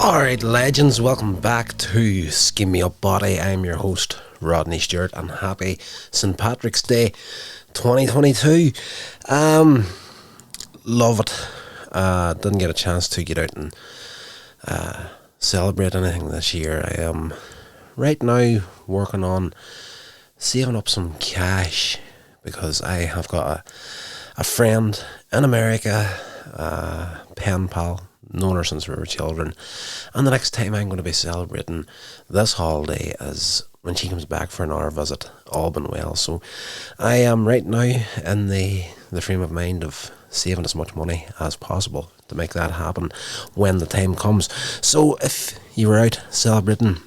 Alright, legends, welcome back to Sceammeupbotty. I'm your host, Rodney Stewart, and happy St. Patrick's Day 2022. Love it. Didn't get a chance to get out and celebrate anything this year. I am right now working on saving up some cash because I have got a friend in America, pen pal, known her since we were children, and the next time I'm going to be celebrating this holiday is when she comes back for another visit, all been well. So I am right now in the frame of mind of saving as much money as possible to make that happen when the time comes. So if you were out celebrating,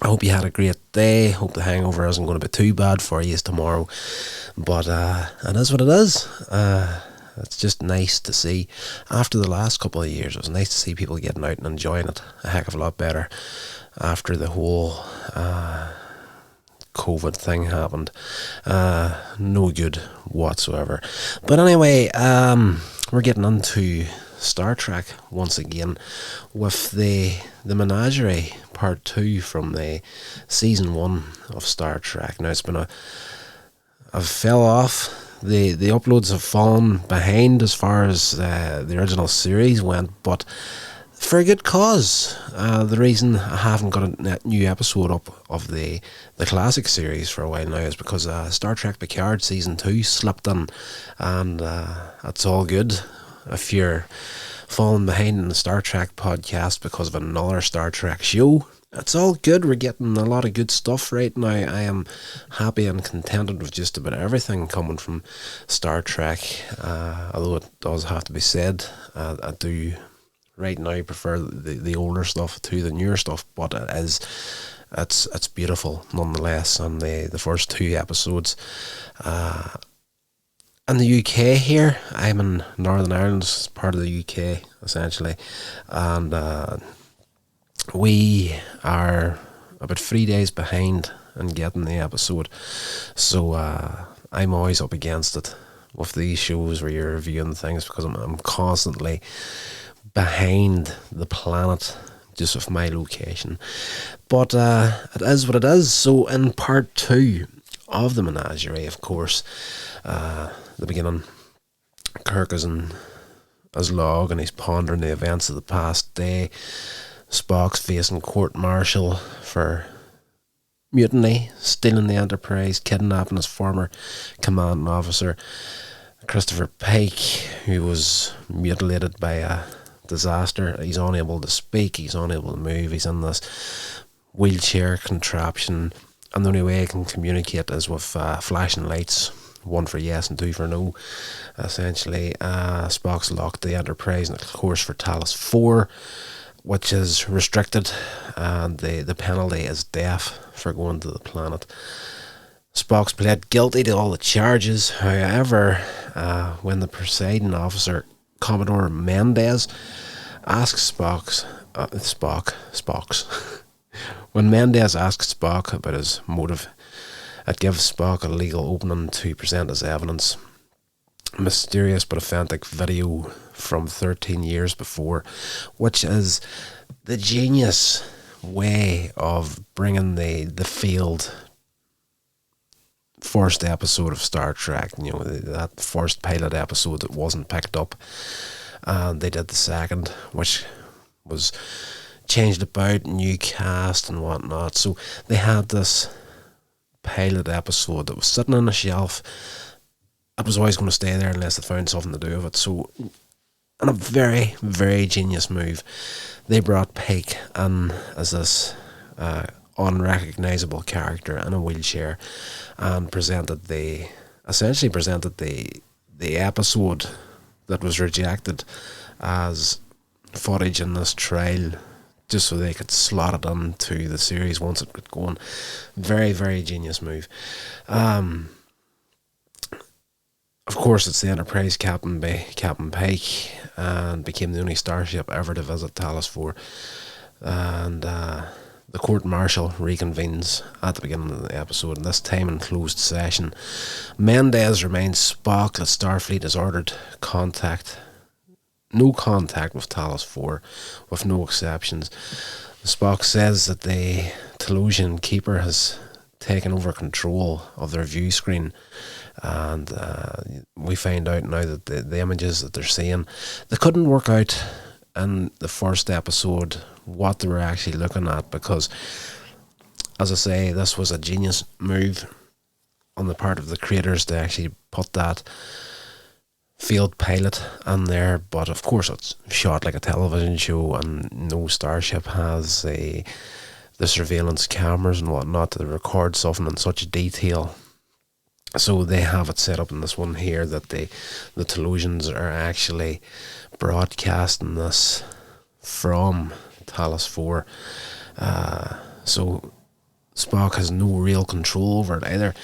I hope you had a great day. Hope the hangover isn't going to be too bad for you tomorrow, but it is what it is. It's just nice to see. After the last couple of years, it was nice to see people getting out and enjoying it a heck of a lot better after the whole COVID thing happened. No good whatsoever. But anyway, we're getting into Star Trek once again with the Menagerie Part 2 from the Season 1 of Star Trek. Now, it's been I've fell off. The uploads have fallen behind as far as the original series went, but for a good cause. The reason I haven't got a new episode up of the classic series for a while now is because Star Trek Picard Season 2 slipped in, and that's all good. If you're falling behind in the Star Trek podcast because of another Star Trek show, it's all good. We're getting a lot of good stuff right now. I am happy and contented with just about everything coming from Star Trek, although it does have to be said, I do right now prefer the older stuff to the newer stuff, but it's beautiful nonetheless. And the first two episodes in the UK here, I'm in Northern Ireland, it's part of the UK essentially, and we are about 3 days behind in getting the episode, so I'm always up against it with these shows where you're reviewing things because I'm constantly behind the planet just with my location. But it is what it is. So in part 2 of the Menagerie, of course, the beginning, Kirk is in his log and he's pondering the events of the past day. Spock's facing court-martial for mutiny, stealing the Enterprise, kidnapping his former commanding officer, Christopher Pike, who was mutilated by a disaster. He's unable to speak, he's unable to move, he's in this wheelchair contraption, and the only way he can communicate is with flashing lights, one for yes and two for no. Essentially, Spock's locked the Enterprise in a course for Talos 4, which is restricted, and the penalty is death for going to the planet. Spock's pled guilty to all the charges. However, when the presiding officer, Commodore Mendez, asks when Mendez asks Spock about his motive, it gives Spock a legal opening to present as evidence mysterious but authentic video from 13 years before, which is the genius way of bringing the failed first episode of Star Trek, that first pilot episode that wasn't picked up, and they did the second, which was changed about, new cast and whatnot. So they had this pilot episode that was sitting on a shelf. It was always going to stay there unless they found something to do with it. So, in a very, very genius move, they brought Pike in as this unrecognisable character in a wheelchair and essentially presented the episode that was rejected as footage in this trial, just so they could slot it into the series once it got going. Very, very genius move. Of course, it's the Enterprise captained by Captain Pike, and became the only starship ever to visit Talos 4. And the court-martial reconvenes at the beginning of the episode, and this time in closed session. Mendez reminds Spock that Starfleet has ordered contact no contact with Talos 4, with no exceptions. Spock says that the Telosian keeper has taken over control of their view screen, and we find out now that the images that they're seeing, they couldn't work out in the first episode what they were actually looking at, because, as I say, this was a genius move on the part of the creators to actually put that field pilot in there. But of course it's shot like a television show, and no starship has the surveillance cameras and whatnot to record something in such detail. So they have it set up in this one here that the Telosians are actually broadcasting this from Talos 4. So Spock has no real control over it either.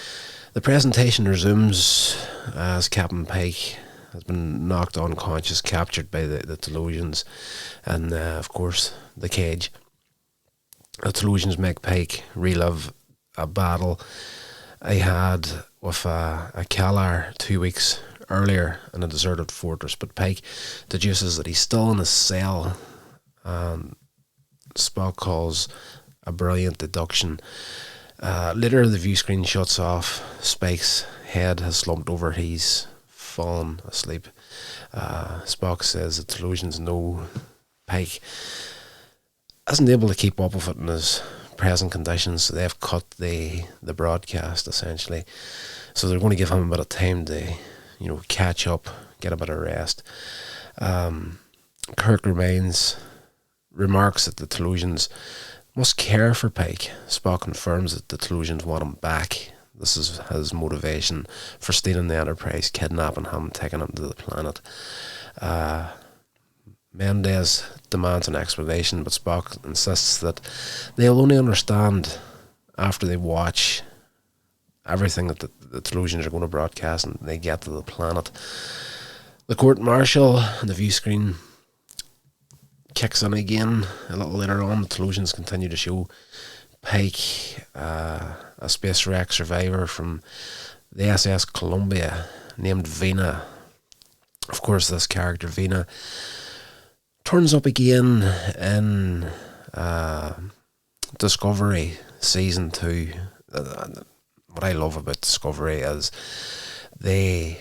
The presentation resumes as Captain Pike has been knocked unconscious, captured by the Telosians, and of course the cage. The Telosians make Pike relive a battle I had with a Kalar 2 weeks earlier in a deserted fortress, but Pike deduces that he's still in his cell, and Spock calls a brilliant deduction. Later the view screen shuts off. Spike's head has slumped over, he's fallen asleep. Spock says the Telosians know Pike isn't able to keep up with it in his present conditions, so they've cut the broadcast essentially. So they're going to give him a bit of time to, catch up, get a bit of rest. Kirk remarks that the Telosians must care for Pike. Spock confirms that the Telosians want him back. This is his motivation for stealing the Enterprise, kidnapping him, taking him to the planet. Mendez demands an explanation, but Spock insists that they'll only understand after they watch everything that the Telosians are going to broadcast and they get to the planet. The court-martial and the view screen kicks in again. A little later on, the Telosians continue to show Pike, a space wreck survivor from the SS Columbia named Vina. Of course, this character, Vina, turns up again in Discovery Season 2. What I love about Discovery is they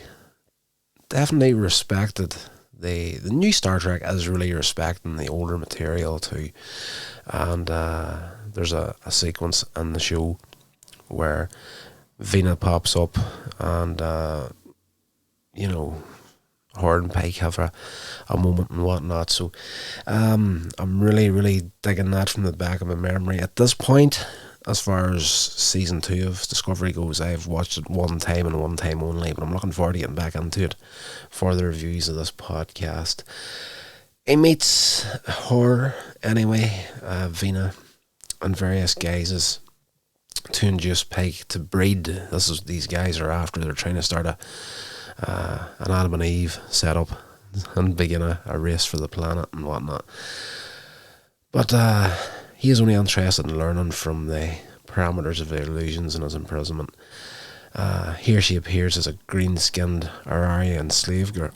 definitely respected the new Star Trek is really respecting the older material too. And there's a sequence in the show where Vina pops up and Horde and Pike have a moment and whatnot. So I'm really, really digging that from the back of my memory. At this point, as far as season 2 of Discovery goes, I've watched it one time and one time only, but I'm looking forward to getting back into it for the reviews of this podcast. He meets her anyway, Vina, in various guises to induce Pike to breed. This is these guys are after. They're trying to start an Adam and Eve setup and begin a race for the planet and whatnot. But he is only interested in learning from the parameters of the illusions in his imprisonment. Here she appears as a green-skinned Aurarian slave girl.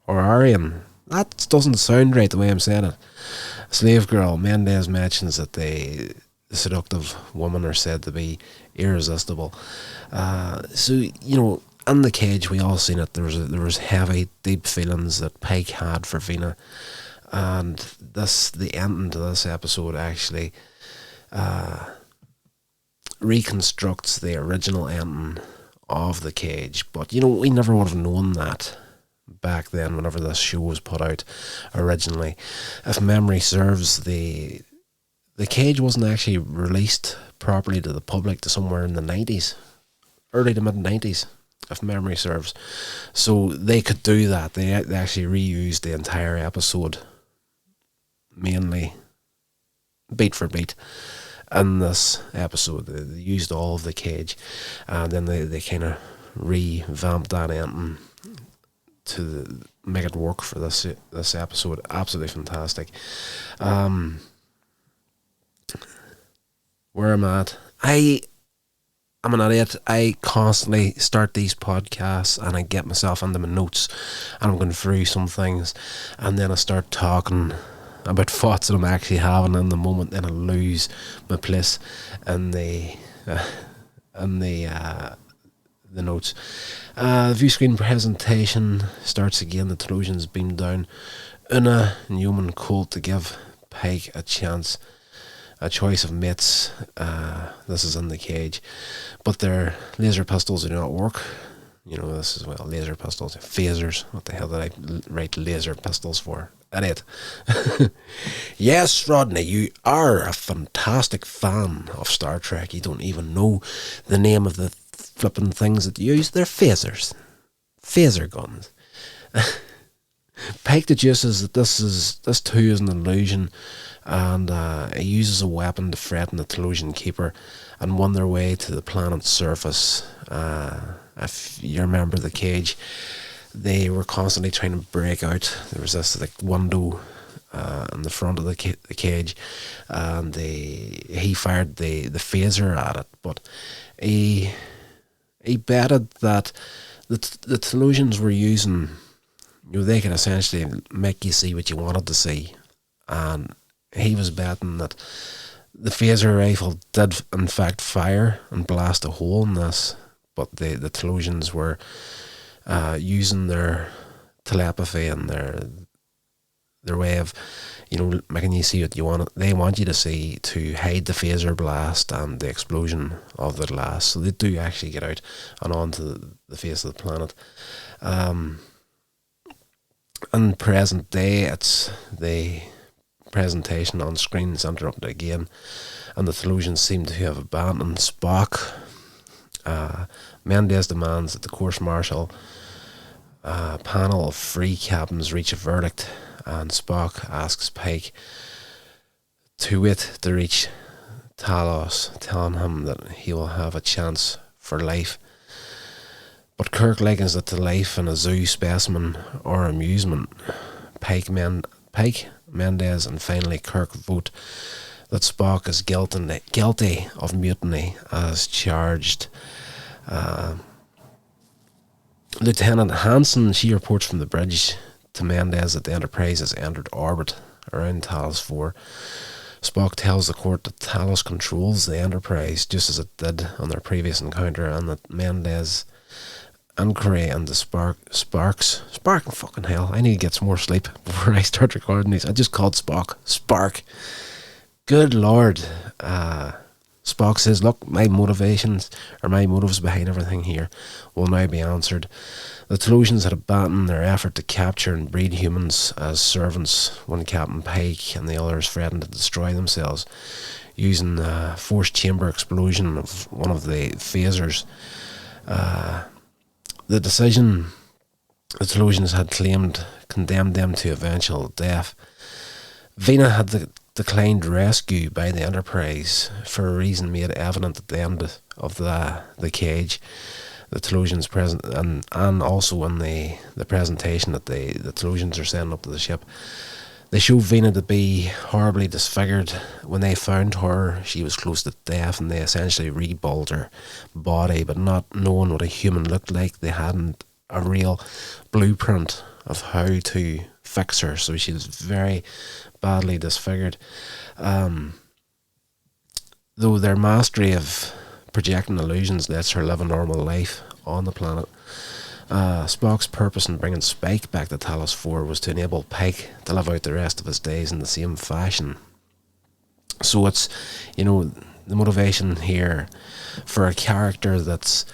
Aurarian. That doesn't sound right the way I'm saying it. Slave girl. Mendez mentions that the seductive women are said to be irresistible. So, in the cage, we all seen it. There was heavy, deep feelings that Pike had for Vina. And the ending to this episode actually reconstructs the original ending of the cage. But we never would have known that back then whenever this show was put out originally. If memory serves, the cage wasn't actually released properly to the public to somewhere in the 90s, early to mid 90s, if memory serves. So they could do that. They actually reused the entire episode, mainly beat for beat, in this episode. They used all of the cage, and then they kind of revamped that ending to make it work for this episode. Absolutely fantastic. Where I'm at, I I'm an idiot. I constantly start these podcasts and I get myself into my notes and I'm going through some things and then I start talking about thoughts that I'm actually having in the moment, and I lose my place in in the notes. The view screen presentation starts again. The Trojans beam down. Una, Newman, Colt to give Pike a choice of mates. This is in the cage, but their laser pistols do not work. This is, well, laser pistols, phasers. What the hell did I write laser pistols for? Idiot. Yes, Rodney, you are a fantastic fan of Star Trek. You don't even know the name of the flipping things that you use. They're phasers. Phaser guns. Pike deduces that this too is an illusion, and he uses a weapon to threaten the Telosian keeper and won their way to the planet's surface. If you remember the cage, they were constantly trying to break out. There was this window in the front of the cage, and he fired the phaser at it, but he betted that the Telosians were using, they could essentially make you see what you wanted to see, and he was betting that the phaser rifle did in fact fire and blast a hole in this, but the Telosians were using their telepathy and their way of, making you see what you want. They want you to see to hide the phaser blast and the explosion of the glass. So they do actually get out and onto the face of the planet. In present day, it's the presentation on screen is interrupted again, and the Telosians seem to have abandoned Spock. Mendez demands that the course martial panel of free captains reach a verdict, and Spock asks Pike to wait to reach Talos, telling him that he will have a chance for life. But Kirk likens it to life in a zoo specimen or amusement. Pike, Mendez, and finally Kirk vote that Spock is guilty of mutiny as charged. Lieutenant Hansen, she reports from the bridge to Mendez that the Enterprise has entered orbit around Talos 4. Spock tells the court that Talos controls the Enterprise just as it did on their previous encounter, and that Mendez, Inquiry and the Sparks, fucking hell, I need to get some more sleep before I start recording these. I just called Spock Spark. Good Lord. Spock says, look, my motives behind everything here will now be answered. The Telosians had abandoned their effort to capture and breed humans as servants when Captain Pike and the others threatened to destroy themselves using the forced chamber explosion of one of the phasers. The decision the Telosians had condemned them to eventual death. Vina had declined rescue by the Enterprise for a reason made evident at the end of the cage. The Telosians present, and also in the presentation that the Telosians are sending up to the ship. They show Vina to be horribly disfigured. When they found her, she was close to death, and they essentially rebuilt her body, but not knowing what a human looked like. They hadn't a real blueprint of how to fix her, so she was very badly disfigured. Though their mastery of projecting illusions lets her live a normal life on the planet. Spock's purpose in bringing Spike back to Talos 4 was to enable Pike to live out the rest of his days in the same fashion. So it's, the motivation here for a character that's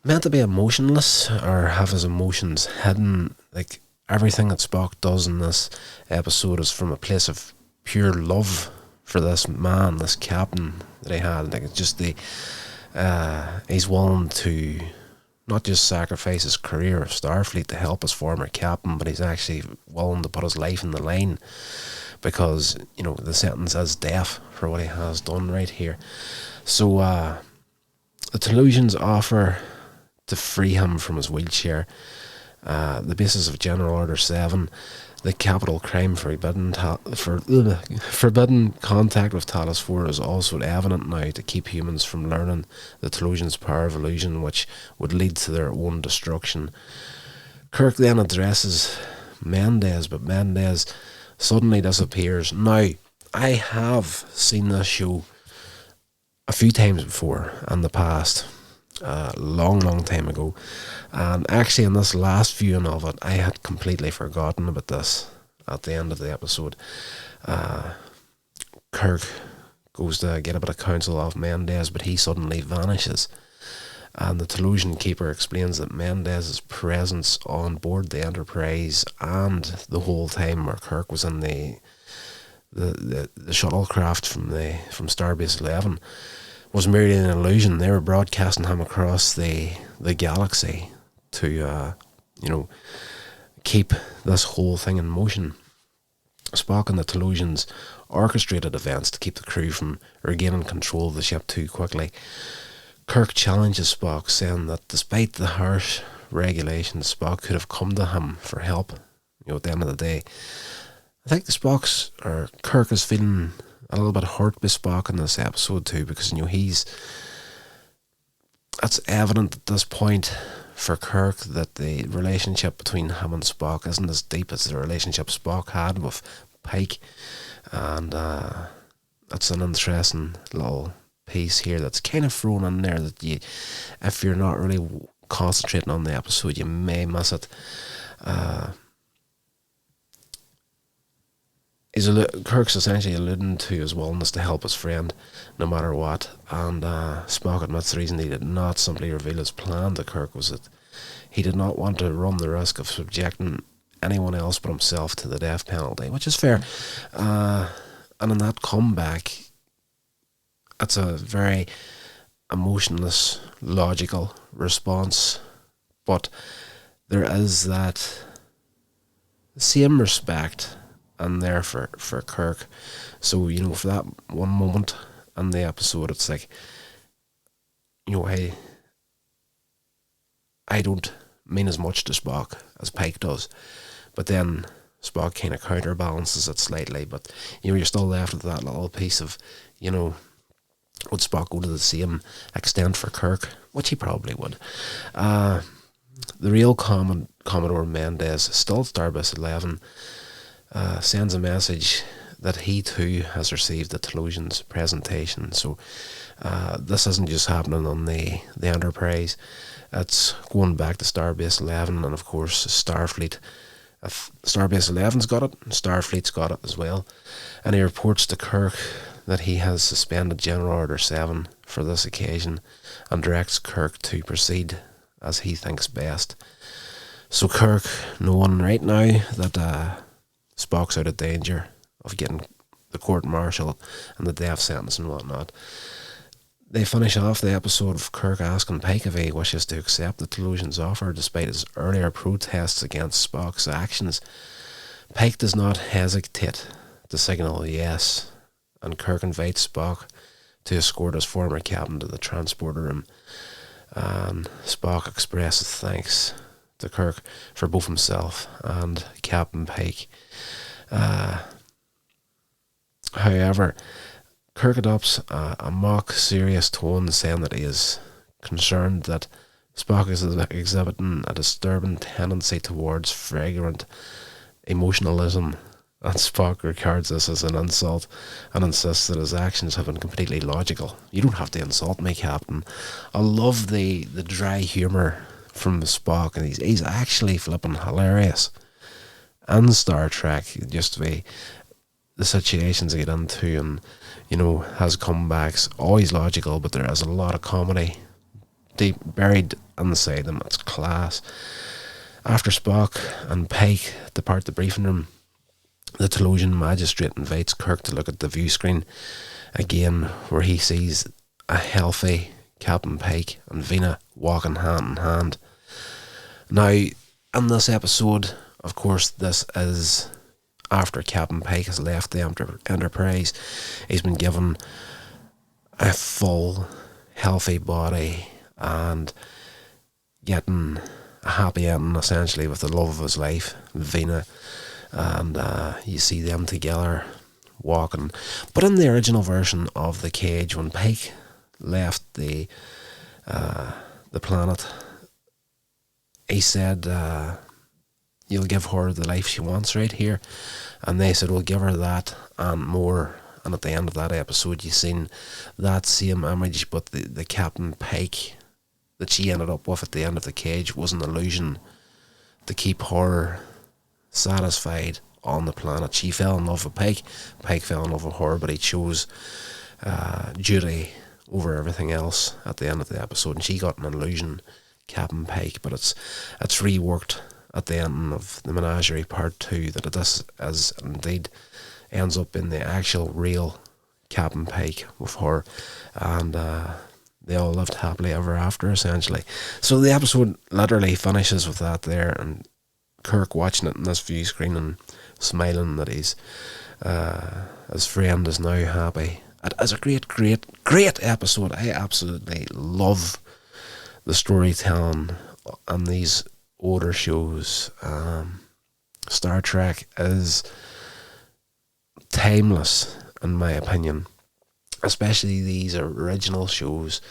meant to be emotionless or have his emotions hidden. Like, everything that Spock does in this episode is from a place of pure love for this man, this captain that he had. Like, it's just he's willing to not just sacrifice his career of Starfleet to help his former captain, but he's actually willing to put his life in the line because, the sentence is death for what he has done right here. So the Telosians offer to free him from his wheelchair. The basis of General Order 7, The capital crime forbidden contact with TOS 4 is also evident now to keep humans from learning the Telosians' power of illusion, which would lead to their own destruction. Kirk then addresses Mendez, but Mendez suddenly disappears. Now, I have seen this show a few times before in the past, a long time ago, and actually in this last viewing of it, I had completely forgotten about this. At the end of the episode, Kirk goes to get a bit of counsel off Mendez, but he suddenly vanishes, and the Telosian keeper explains that Mendez's presence on board the Enterprise and the whole time where Kirk was in the shuttlecraft from Starbase 11 was merely an illusion. They were broadcasting him across the galaxy to keep this whole thing in motion. Spock and the Telosians orchestrated events to keep the crew from regaining control of the ship too quickly. Kirk challenges Spock, saying that despite the harsh regulations, Spock could have come to him for help. At the end of the day, I think Kirk is feeling a little bit hurt by Spock in this episode too, because it's evident at this point for Kirk that the relationship between him and Spock isn't as deep as the relationship Spock had with Pike, and it's an interesting little piece here that's kind of thrown in there that if you're not really concentrating on the episode, you may miss it. Kirk's essentially alluding to his willingness to help his friend no matter what, and Spock admits the reason he did not simply reveal his plan to Kirk was that he did not want to run the risk of subjecting anyone else but himself to the death penalty, which is fair. And in that comeback, it's a very emotionless, logical response, but there is that same respect in there for Kirk. So, for that one moment in the episode, it's like, hey, I don't mean as much to Spock as Pike does, but then Spock kind of counterbalances it slightly, but you're still left with that little piece of, would Spock go to the same extent for Kirk? Which he probably would. The real Commodore Mendez, still at Starbase 11, sends a message that he too has received the Telosian's presentation. So this isn't just happening on the Enterprise. It's going back to Starbase 11, and of course Starfleet. If Starbase 11's got it, Starfleet's got it as well. And he reports to Kirk that he has suspended General Order 7 for this occasion and directs Kirk to proceed as he thinks best. So Kirk, knowing right now that Spock's out of danger of getting the court-martial and the death sentence and whatnot, they finish off the episode of Kirk asking Pike if he wishes to accept the Telosian's offer despite his earlier protests against Spock's actions. Pike does not hesitate to signal yes, and Kirk invites Spock to escort his former captain to the transporter room, and Spock expresses thanks to Kirk for both himself and Captain Pike. However, Kirk adopts a mock serious tone, saying that he is concerned that Spock is exhibiting a disturbing tendency towards fragrant emotionalism, and Spock regards this as an insult and insists that his actions have been completely logical. You don't have to insult me, Captain. I love the dry humour from Spock, and he's actually flipping hilarious. And Star Trek, just the situations they get into, and has comebacks, always logical, but there is a lot of comedy deep buried inside them. It's class. After Spock and Pike depart the briefing room, the Telosian magistrate invites Kirk to look at the view screen again, where he sees a healthy Captain Pike and Vina walking hand in hand. Now, in this episode, of course, this is after Captain Pike has left the Enterprise. He's been given a full, healthy body and getting a happy ending, essentially, with the love of his life, Vina. and you see them together walking. But in the original version of The Cage, when Pike left the planet, he said, you'll give her the life she wants right here. And they said, we'll give her that and more. And at the end of that episode, you seen that same image, but the Captain Pike that she ended up with at the end of The Cage was an illusion to keep her satisfied on the planet. She fell in love with Pike. Pike fell in love with her, but he chose duty over everything else at the end of the episode. And she got an illusion, Captain Pike, but it's reworked at the end of the Menagerie Part 2 that this is indeed ends up in the actual real Captain Pike with her, and they all lived happily ever after, essentially. So the episode literally finishes with that there, and Kirk watching it in this view screen and smiling that his friend is now happy. It is a great episode. I absolutely love the storytelling on these older shows. Star Trek is timeless, in my opinion, especially these original shows.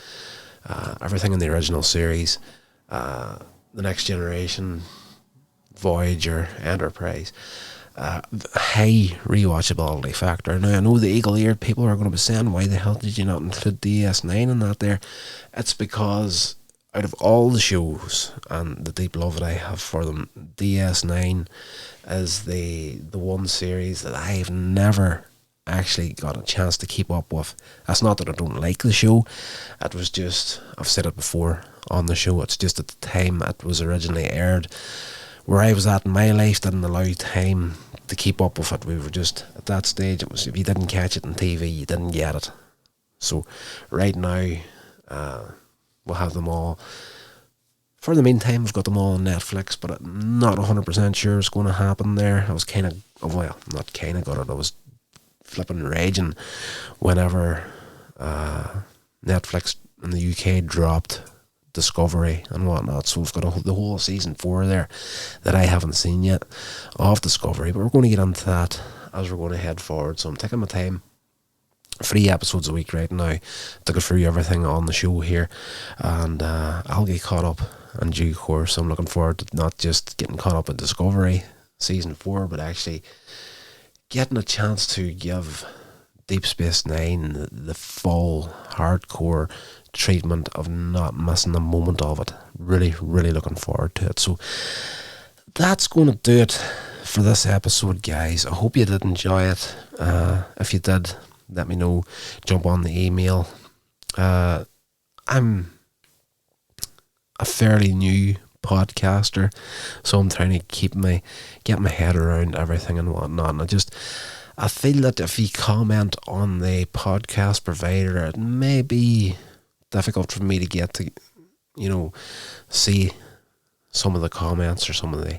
Everything in the original series, The Next Generation, Voyager, Enterprise, high rewatchability factor. Now I know the eagle-eared people are going to be saying, why the hell did you not include DS9 in that there? It's because out of all the shows and the deep love that I have for them, DS9 is the one series that I've never actually got a chance to keep up with. That's not that I don't like the show. It was just, I've said it before on the show, it's just at the time it was originally aired, where I was at in my life, didn't allow time to keep up with it. We were just, at that stage, it was, if you didn't catch it on TV, you didn't get it. So right now, we'll have them all. For the meantime, we've got them all on Netflix, but I'm not 100% sure it's going to happen there. I was kind of, well, not kind of got it, I was flipping raging whenever Netflix in the UK dropped Discovery and whatnot. So we've got the whole season 4 there that I haven't seen yet of Discovery, but we're going to get into that as we're going to head forward. So I'm taking my time, 3 episodes a week right now to go through everything on the show here, and I'll get caught up in due course. I'm looking forward to not just getting caught up with Discovery season 4, but actually getting a chance to give Deep Space Nine the full hardcore treatment of not missing a moment of it. Really, really looking forward to it. So that's going to do it for this episode, guys. I hope you did enjoy it. If you did, let me know. Jump on the email. I'm a fairly new podcaster, so I'm trying to get my head around everything and whatnot. And I feel that if you comment on the podcast provider, it may be difficult for me to get to, see some of the comments or some of the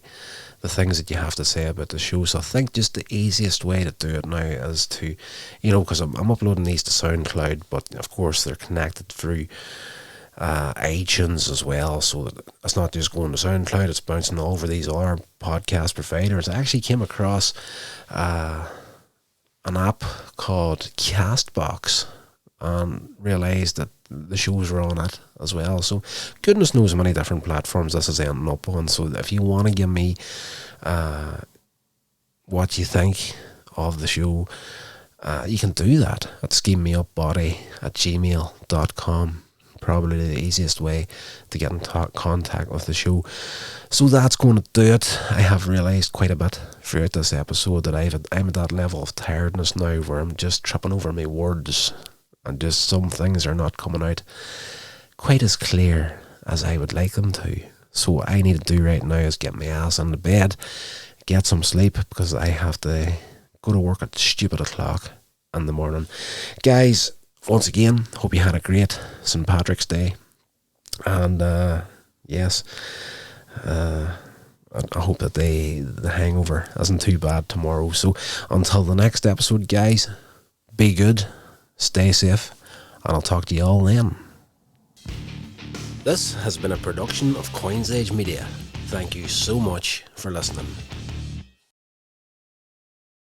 things that you have to say about the show. So I think just the easiest way to do it now is to, because I'm uploading these to SoundCloud, but of course they're connected through iTunes as well, so that it's not just going to SoundCloud, it's bouncing all over these other podcast providers. I actually came across an app called Castbox and realised that the shows were on it as well. So goodness knows how many different platforms this is ending up on. So if you want to give me what you think of the show, you can do that at sceammeupbotty@gmail.com. Probably the easiest way to get in contact with the show. So that's going to do it. I have realised quite a bit throughout this episode that I'm at that level of tiredness now where I'm just tripping over my words and just some things are not coming out quite as clear as I would like them to. So what I need to do right now is get my ass into bed, get some sleep, because I have to go to work at stupid o'clock in the morning. Guys, once again, hope you had a great St. Patrick's Day. And yes, I hope that the hangover isn't too bad tomorrow. So until the next episode, guys, be good, stay safe, and I'll talk to you all then. This has been a production of Coins Age Media. Thank you so much for listening.